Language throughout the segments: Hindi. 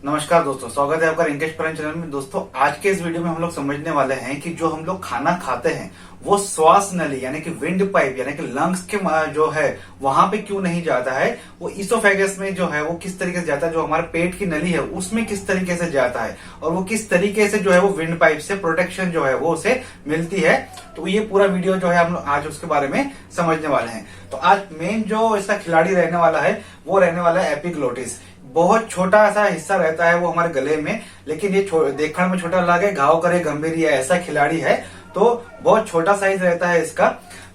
नमस्कार दोस्तों, स्वागत है आपका रिंकेश परन चैनल में। दोस्तों, आज के इस वीडियो में हम लोग समझने वाले हैं कि जो हम लोग खाना खाते हैं वो श्वास नली यानी कि विंड पाइप यानी कि लंग्स के जो है वहां पे क्यों नहीं जाता है, वो इसोफेगस में जो है वो किस तरीके से जाता है, जो हमारे पेट की नली है उसमें किस तरीके से जाता है और वो किस तरीके से जो है वो विंड पाइप से प्रोटेक्शन जो है वो उसे मिलती है। तो ये पूरा वीडियो जो है हम लोग आज उसके बारे में समझने वाले हैं। तो आज मेन जो इसका खिलाड़ी रहने वाला है वो रहने वाला है एपिग्लोटिस। बहुत छोटा सा हिस्सा रहता है वो हमारे गले में, लेकिन ये देखने में छोटा लगे, घाव करे गंभीर, ये ऐसा खिलाड़ी है। तो बहुत छोटा साइज रहता है इसका।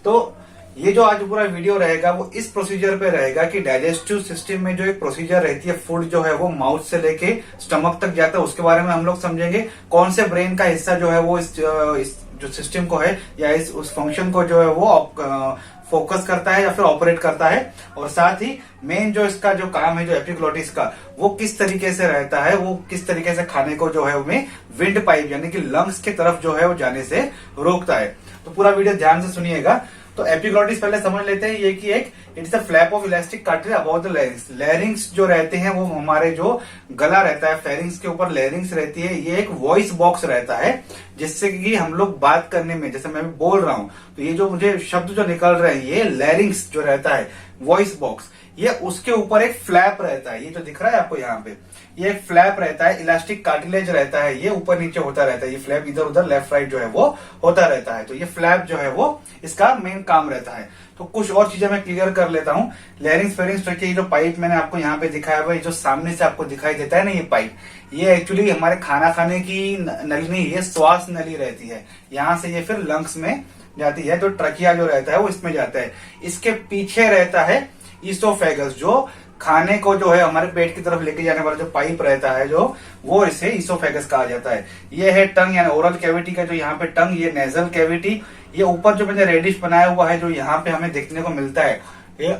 तो ये जो आज पूरा वीडियो रहेगा वो इस प्रोसीजर पे रहेगा कि डाइजेस्टिव सिस्टम में जो एक प्रोसीजर रहती है, फूड जो है वो माउथ से लेके स्टमक तक जाता है, उसके बारे में हम लोग समझेंगे। कौन से ब्रेन का हिस्सा जो है वो इस जो सिस्टम को है या उस फंक्शन को जो है वो फोकस करता है या फिर ऑपरेट करता है, और साथ ही मेन जो इसका जो काम है जो एपिग्लोटिस का, वो किस तरीके से रहता है, वो किस तरीके से खाने को जो है उन्हें विंड पाइप यानी कि लंग्स की तरफ जो है वो जाने से रोकता है। तो पूरा वीडियो ध्यान से सुनिएगा। तो एपिग्लोटिस पहले समझ लेते हैं, ये कि एक it's a flap of elastic cartilage about the larynx. लैरिंग्स जो रहते हैं वो हमारे जो गला रहता है, फेरिंग्स के ऊपर लैरिंग्स रहती है। ये एक वॉइस बॉक्स रहता है जिससे कि हम लोग बात करने में, जैसे मैं बोल रहा हूं तो ये जो मुझे शब्द जो निकल रहे हैं, ये लैरिंग्स जो रहता है वॉइस बॉक्स, ये उसके ऊपर एक फ्लैप रहता है। ये जो दिख रहा है आपको यहाँ पे, ये एक फ्लैप रहता है, इलास्टिक कार्टिलेज रहता है, ये ऊपर नीचे होता रहता है। ये फ्लैप इधर उधर लेफ्ट राइट जो है वो होता रहता है। तो ये फ्लैप जो है वो इसका मेन काम रहता है। तो कुछ और चीजें मैं क्लियर कर लेता हूँ। लैरिंग्स फेरिंग्स तो ये जो पाइप मैंने आपको यहाँ पे दिखाया हुआ है, जो सामने से आपको दिखाई देता है ना ये पाइप, ये एक्चुअली हमारे खाना खाने की नली नहीं, ये श्वास नली रहती है। यहाँ से ये फिर लंग्स में जाती है। तो ट्रकिया जो रहता है वो इसमें जाता है। इसके पीछे रहता है इसोफेगस, जो खाने को जो है हमारे पेट की तरफ लेके जाने वाला जो पाइप रहता है, जो वो इसे इसोफेगस कहा जाता है। ये है टंग यानी ओरल कैविटी का जो यहाँ पे टंग, ये नेजल कैविटी। ये ऊपर जो मैंने रेडिश बनाया हुआ है जो यहाँ पे हमें देखने को मिलता है ये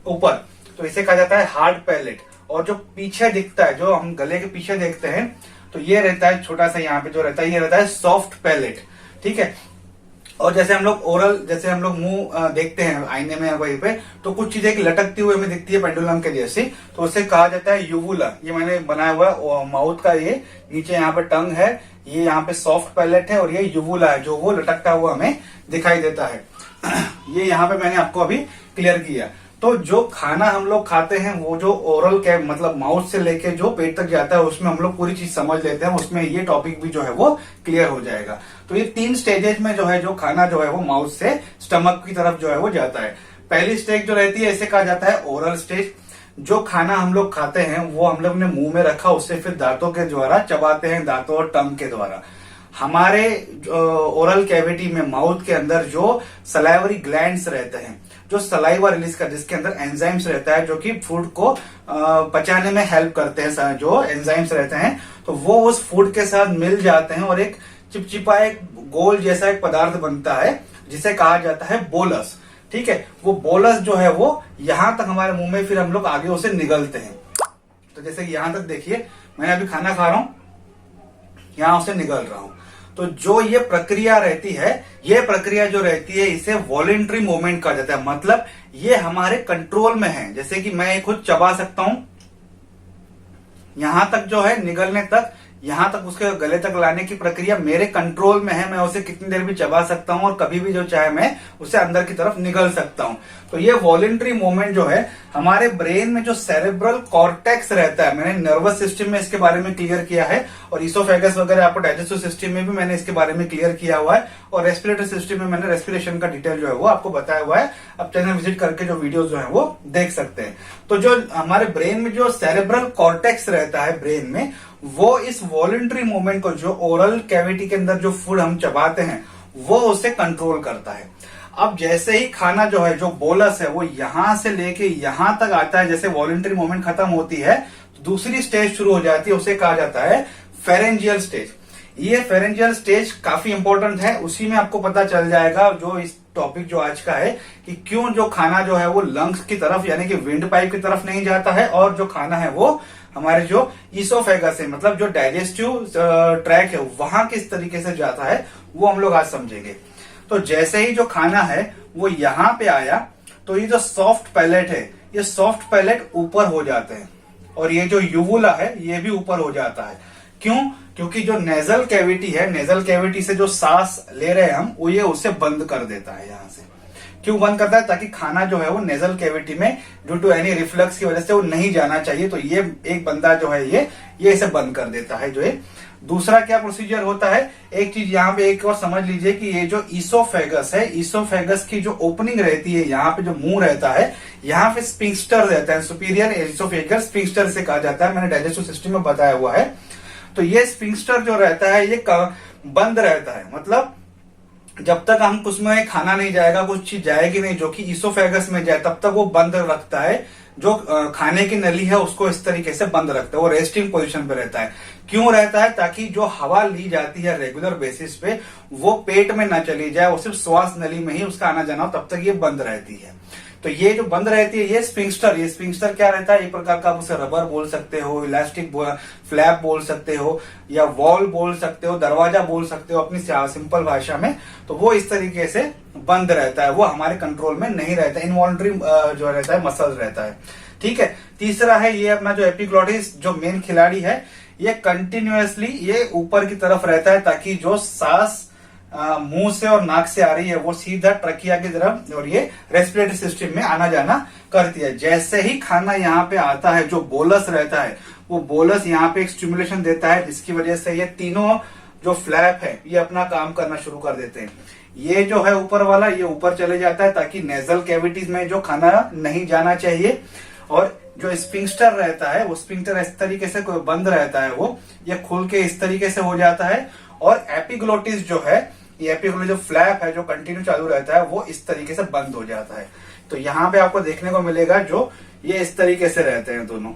ऊपर, तो इसे कहा जाता है हार्ड पैलेट। और जो पीछे दिखता है, जो हम गले के पीछे देखते हैं, तो ये रहता है छोटा सा यहाँ पे जो रहता है, ये रहता है सॉफ्ट पैलेट। ठीक है। और जैसे हम लोग ओरल, जैसे हम लोग मुंह देखते हैं आईने में वहीं पे, तो कुछ चीजें लटकती हुई हमें दिखती है पेंडुलम के जैसी, तो उसे कहा जाता है यूवुला। ये मैंने बनाया हुआ है माउथ का, ये नीचे यहाँ पे टंग है, ये यहाँ पे सॉफ्ट पैलेट है, और ये यूवुला है जो वो लटकता हुआ हमें दिखाई देता है। ये यहाँ पे मैंने आपको अभी क्लियर किया। तो जो खाना हम लोग खाते हैं वो जो ओरल के मतलब माउथ से लेके जो पेट तक जाता है, उसमें हम लोग पूरी चीज समझ लेते हैं, उसमें ये टॉपिक भी जो है वो क्लियर हो जाएगा। तो ये 3 स्टेजेस में जो है जो खाना जो है वो माउथ से स्टमक की तरफ जो है वो जाता है। पहली स्टेज जो रहती है इसे कहा जाता है ओरल स्टेज। जो खाना हम लोग खाते हैं वो हम लोग ने मुंह में रखा, उससे फिर दांतों के द्वारा चबाते हैं, दांतों और टंग के द्वारा। हमारे ओरल कैविटी में माउथ के अंदर जो सलाइवरी ग्लैंड्स रहते हैं, जो सलाइवा रिलीज कर, जिसके अंदर एंजाइम्स रहता है जो कि फूड को पचाने में हेल्प करते हैं, जो एंजाइम्स रहते हैं, तो वो उस फूड के साथ मिल जाते हैं और एक चिपचिपा एक गोल जैसा एक पदार्थ बनता है जिसे कहा जाता है बोलस। ठीक है। वो बोलस जो है वो यहां तक हमारे मुंह में, फिर हम लोग आगे उसे निगलते हैं। तो जैसे कि यहां तक देखिए, मैंने अभी खाना खा रहा हूं, यहां उसे निगल रहा हूं। तो जो ये प्रक्रिया रहती है, ये प्रक्रिया जो रहती है इसे वॉलेंट्री मूवमेंट कहा जाता है। मतलब ये हमारे कंट्रोल में है। जैसे कि मैं खुद चबा सकता हूं, यहां तक जो है निगलने तक, यहां तक उसके गले तक लाने की प्रक्रिया मेरे कंट्रोल में है। मैं उसे कितनी देर भी चबा सकता हूं और कभी भी जो चाहे मैं उसे अंदर की तरफ निगल सकता हूं। तो ये वॉलेंट्री मूवमेंट जो है हमारे ब्रेन में जो सेरेब्रल कॉर्टेक्स रहता है, मैंने नर्वस सिस्टम में इसके बारे में क्लियर किया है, और इसोफेगस वगैरह आपको डाइजेस्टिव सिस्टम में भी मैंने इसके बारे में क्लियर किया हुआ है, और रेस्पिरेटरी सिस्टम में मैंने रेस्पिरेशन का डिटेल जो है वो आपको बताया हुआ है। आप चैनल विजिट करके जो वीडियोस जो है वो देख सकते हैं। तो जो हमारे ब्रेन में जो सेरेब्रल कॉर्टेक्स रहता है ब्रेन में, वो इस वॉलेंट्री मूवमेंट को, जो ओरल कैविटी के अंदर जो फूड हम चबाते हैं, वो उसे कंट्रोल करता है। अब जैसे ही खाना जो है, जो बोलस है, वो यहां से लेके यहां तक आता है, जैसे वॉलेंट्री मूवमेंट खत्म होती है तो दूसरी स्टेज शुरू हो जाती है, उसे कहा जाता है फेरेंजियल स्टेज। ये फेरेंजियल स्टेज काफी इंपॉर्टेंट है, उसी में आपको पता चल जाएगा जो इस टॉपिक जो आज का है कि क्यों जो खाना जो है वो लंग्स की तरफ यानी कि विंड पाइप की तरफ नहीं जाता है, और जो खाना है वो हमारे जो इसोफेगस है, मतलब जो डाइजेस्टिव ट्रैक है, वहां किस तरीके से जाता है वो हम लोग आज समझेंगे। तो जैसे ही जो खाना है वो यहां पे आया, तो ये जो सॉफ्ट पैलेट है, ये सॉफ्ट पैलेट ऊपर हो जाते हैं। और ये जो यूवुला है ये भी ऊपर हो जाता है। क्यों? क्योंकि जो नेजल कैविटी है, नेजल कैविटी से जो सांस ले रहे हैं हम, वो ये उसे बंद कर देता है। यहां से क्यों बंद करता है? ताकि खाना जो है वो नेजल कैविटी में ड्यू टू एनी रिफ्लक्स की वजह से वो नहीं जाना चाहिए। तो ये एक बंदा जो है ये इसे बंद कर देता है। जो है दूसरा क्या प्रोसीजर होता है, एक चीज यहाँ पे एक और समझ लीजिए कि ये जो ईसोफेगस है, ईसोफेगस की जो ओपनिंग रहती है, यहाँ पे जो मुंह रहता है, यहाँ पे स्पिंक्टर रहता है। सुपीरियर ईसोफेगस स्पिंक्टर से कहा जाता है, मैंने डाइजेस्टिव सिस्टम में बताया हुआ है। तो ये स्पिंक्टर जो रहता है ये बंद रहता है, मतलब जब तक हम उसमें खाना नहीं जाएगा, कुछ चीज जाएगी नहीं जो कि ईसोफेगस में जाए, तब तक वो बंद रखता है। जो खाने की नली है उसको इस तरीके से बंद रखता है, वो रेस्टिंग पोजीशन पे रहता है। क्यों रहता है? ताकि जो हवा ली जाती है रेगुलर बेसिस पे वो पेट में ना चली जाए, वो सिर्फ श्वास नली में ही उसका आना जाना हो, तब तक ये बंद रहती है। तो ये जो बंद रहती है ये स्पिंक्टर क्या रहता है? एक प्रकार का आप उसे रबर बोल सकते हो, इलास्टिक फ्लैप बोल सकते हो, या वॉल बोल सकते हो, दरवाजा बोल सकते हो अपनी सिंपल भाषा में। तो वो इस तरीके से बंद रहता है, वो हमारे कंट्रोल में नहीं रहता, इनवॉलंटरी जो रहता है मसल रहता है। ठीक है। तीसरा है ये अपना जो एपिग्लोटिस, जो मेन खिलाड़ी है, ये कंटिन्यूअसली ये ऊपर की तरफ रहता है, ताकि जो सांस मुंह से और नाक से आ रही है वो सीधा ट्रकिया की तरफ और ये रेस्पिरेटरी सिस्टम में आना जाना करती है। जैसे ही खाना यहाँ पे आता है, जो बोलस रहता है, वो बोलस यहाँ पे एक स्टिमुलेशन देता है, जिसकी वजह से ये तीनों जो फ्लैप है ये अपना काम करना शुरू कर देते हैं। ये जो है ऊपर वाला, ये ऊपर चले जाता है ताकि नेजल कैविटीज में जो खाना नहीं जाना चाहिए। और जो स्पिंक्टर रहता है, वो स्पिंक्टर इस तरीके से कोई बंद रहता है, वो ये खुल के इस तरीके से हो जाता है। और एपिग्लोटिस जो है, ये एपिग्लोटिस जो फ्लैप है जो कंटिन्यू चालू रहता है, वो इस तरीके से बंद हो जाता है। तो यहाँ पे आपको देखने को मिलेगा जो ये इस तरीके से रहते हैं दोनों।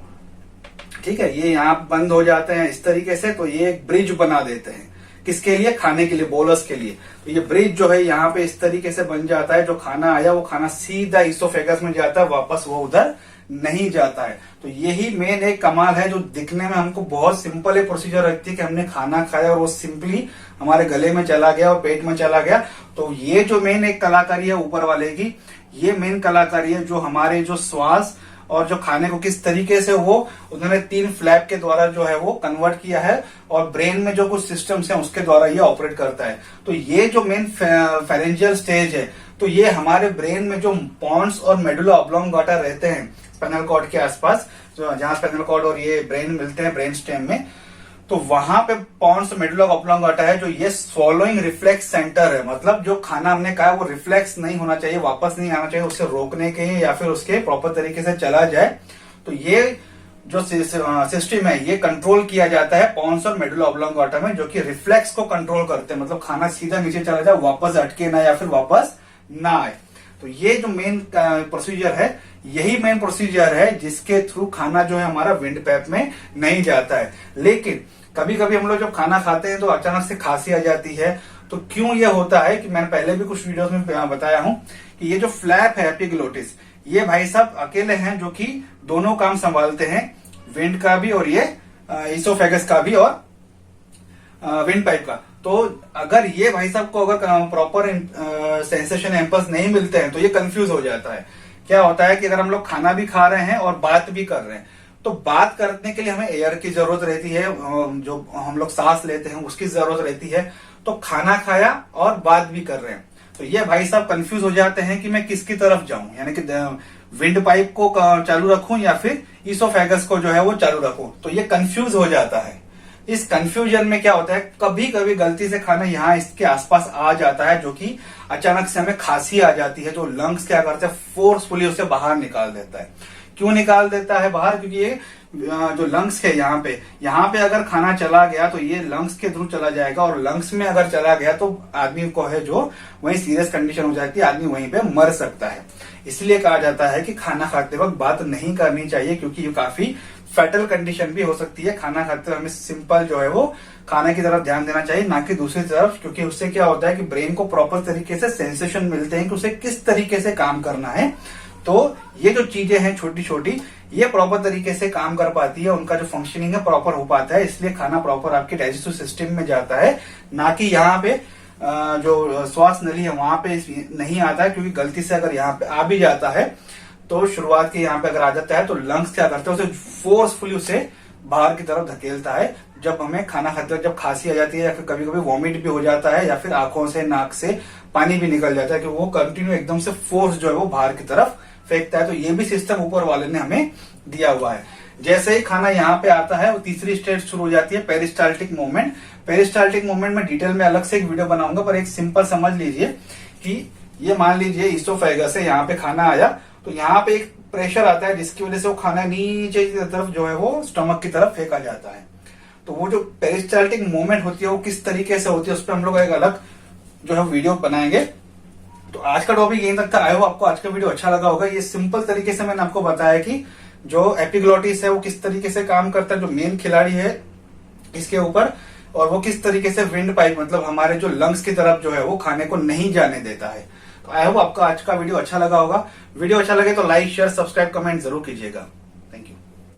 ठीक है, ये यहाँ बंद हो जाते हैं इस तरीके से। तो ये एक ब्रिज बना देते हैं, किसके लिए? खाने के लिए, बोलस के लिए। तो ये ब्रिज जो है यहाँ पे इस तरीके से बन जाता है, जो खाना आया वो खाना सीधा ईसोफेगस में जाता है, वापस वो उधर नहीं जाता है। तो यही मेन एक कमाल है, जो दिखने में हमको बहुत सिंपल एक प्रोसीजर लगती है कि हमने खाना खाया और वो सिंपली हमारे गले में चला गया और पेट में चला गया। तो ये जो मेन एक कलाकारी है ऊपर वाले की, ये मेन कलाकारी है जो हमारे जो श्वास और जो खाने को किस तरीके से वो उन्होंने 3 फ्लैप के द्वारा जो है वो कन्वर्ट किया है, और ब्रेन में जो कुछ सिस्टम्स हैं उसके द्वारा ये ऑपरेट करता है। तो ये जो मेन फेरेंजियल स्टेज है, तो ये हमारे ब्रेन में जो पॉन्स और मेडुला ऑब्लोंगाटा रहते हैं स्पाइनल कॉर्ड के आसपास, जहां स्पाइनल कॉर्ड और ये ब्रेन मिलते हैं ब्रेन स्टेम में, तो वहां पे पॉन्स मेडुला ऑब्लोंगाटा है, जो ये स्वॉलोइंग रिफ्लेक्स सेंटर है। मतलब जो खाना हमने खाया वो रिफ्लेक्स नहीं होना चाहिए, वापस नहीं आना चाहिए, उसे रोकने के या फिर उसके प्रॉपर तरीके से चला जाए। तो ये जो सिस्टम है ये कंट्रोल किया जाता है पॉन्स और मेडुला ऑब्लोंगाटा में, जो कि रिफ्लेक्स को कंट्रोल करते हैं। मतलब खाना सीधा नीचे चला जाए, वापस अटके ना या फिर वापस ना आए। तो ये जो मेन प्रोसीजर है, यही मेन प्रोसीजर है जिसके थ्रू खाना जो है हमारा विंड पाइप में नहीं जाता है। लेकिन कभी कभी हम लोग जब खाना खाते हैं तो अचानक से खांसी आ जाती है। तो क्यों ये होता है कि मैंने पहले भी कुछ वीडियोस में बताया हूं कि ये जो फ्लैप है एपिग्लोटिस, ये भाई साहब अकेले हैं जो कि दोनों काम संभालते हैं, विंड का भी और ये ईसोफेगस का भी और विंड पाइप का। तो अगर ये भाई साहब को अगर प्रॉपर सेंसेशन इम्पल्स नहीं मिलते हैं तो ये कंफ्यूज हो जाता है। क्या होता है कि अगर हम लोग खाना भी खा रहे हैं और बात भी कर रहे हैं, तो बात करने के लिए हमें एयर की जरूरत रहती है, जो हम लोग सांस लेते हैं उसकी जरूरत रहती है। तो खाना खाया और बात भी कर रहे हैं, तो ये भाई साहब कंफ्यूज हो जाते हैं कि मैं किसकी तरफ जाऊं, यानी कि विंड पाइप को चालू रखूं या फिर ईसोफेगस को जो है वो चालू रखूं। तो ये कंफ्यूज हो जाता है। इस कंफ्यूजन में क्या होता है, कभी कभी गलती से खाना यहाँ इसके आसपास आ जाता है, जो कि अचानक से हमें खांसी आ जाती है, जो लंग्स क्या करते हैं फोर्सफुली उसे बाहर निकाल देता है। क्यों निकाल देता है बाहर? क्योंकि ये जो लंग्स है यहाँ पे अगर खाना चला गया तो ये लंग्स के थ्रू चला जाएगा, और लंग्स में अगर चला गया तो आदमी को है जो वही सीरियस कंडीशन हो जाती है, आदमी वहीं पे मर सकता है। इसलिए कहा जाता है कि खाना खाते वक्त बात नहीं करनी चाहिए, क्योंकि ये काफी फैटल कंडीशन भी हो सकती है। खाना खाते हुए हमें सिंपल जो है वो खाने की तरफ ध्यान देना चाहिए, ना कि दूसरी तरफ, क्योंकि उससे क्या होता है कि ब्रेन को प्रॉपर तरीके से सेंसेशन मिलते हैं कि उसे किस तरीके से काम करना है। तो ये जो चीजें हैं छोटी छोटी, ये प्रॉपर तरीके से काम कर पाती है, उनका जो फंक्शनिंग है प्रॉपर हो पाता है। इसलिए खाना प्रॉपर आपके डाइजेस्टिव सिस्टम में जाता है, ना कि यहाँ पे जो श्वास नली है वहां पे नहीं आता है। क्योंकि गलती से अगर यहाँ पे आ भी जाता है तो शुरुआत के यहाँ पे अगर आ जाता है तो लंग्स क्या करते हैं, उसे फोर्सफुली उसे बाहर की तरफ धकेलता है। जब हमें खाना खाते वक्त जब खांसी आ जाती है या फिर कभी कभी वॉमिट भी हो जाता है या फिर आंखों से नाक से पानी भी निकल जाता है कि वो कंटिन्यू एकदम से फोर्स जो है वो बाहर की तरफ फेंकता है। तो ये भी सिस्टम ऊपर वाले ने हमें दिया हुआ है। जैसे ही खाना यहाँ पे आता है वो तीसरी स्टेज शुरू हो जाती है, पेरिस्टाल्टिक मूवमेंट। पेरिस्टाल्टिक मूवमेंट में डिटेल में अलग से एक वीडियो बनाऊंगा, पर एक सिंपल समझ लीजिए कि ये मान लीजिए इसोफेगस है, यहाँ पे खाना आया तो यहाँ पे एक प्रेशर आता है जिसकी वजह से वो खाना नीचे की तरफ जो है वो स्टमक की तरफ फेंका जाता है। तो वो जो पेरिस्टाल्टिक मूवमेंट होती है वो किस तरीके से होती है उस पर हम लोग एक अलग जो है वीडियो बनाएंगे। तो आज का टॉपिक यहीं तक था। आई होप आपको आज का वीडियो अच्छा लगा होगा। ये सिंपल तरीके से मैंने आपको बताया कि जो एपिग्लोटिस है वो किस तरीके से काम करता है, जो मेन खिलाड़ी है इसके ऊपर, और वो किस तरीके से विंड पाइप मतलब हमारे जो लंग्स की तरफ जो है वो खाने को नहीं जाने देता है। तो आई होप आपका आज का वीडियो अच्छा लगा होगा। वीडियो अच्छा लगे तो लाइक शेयर सब्सक्राइब कमेंट जरूर कीजिएगा।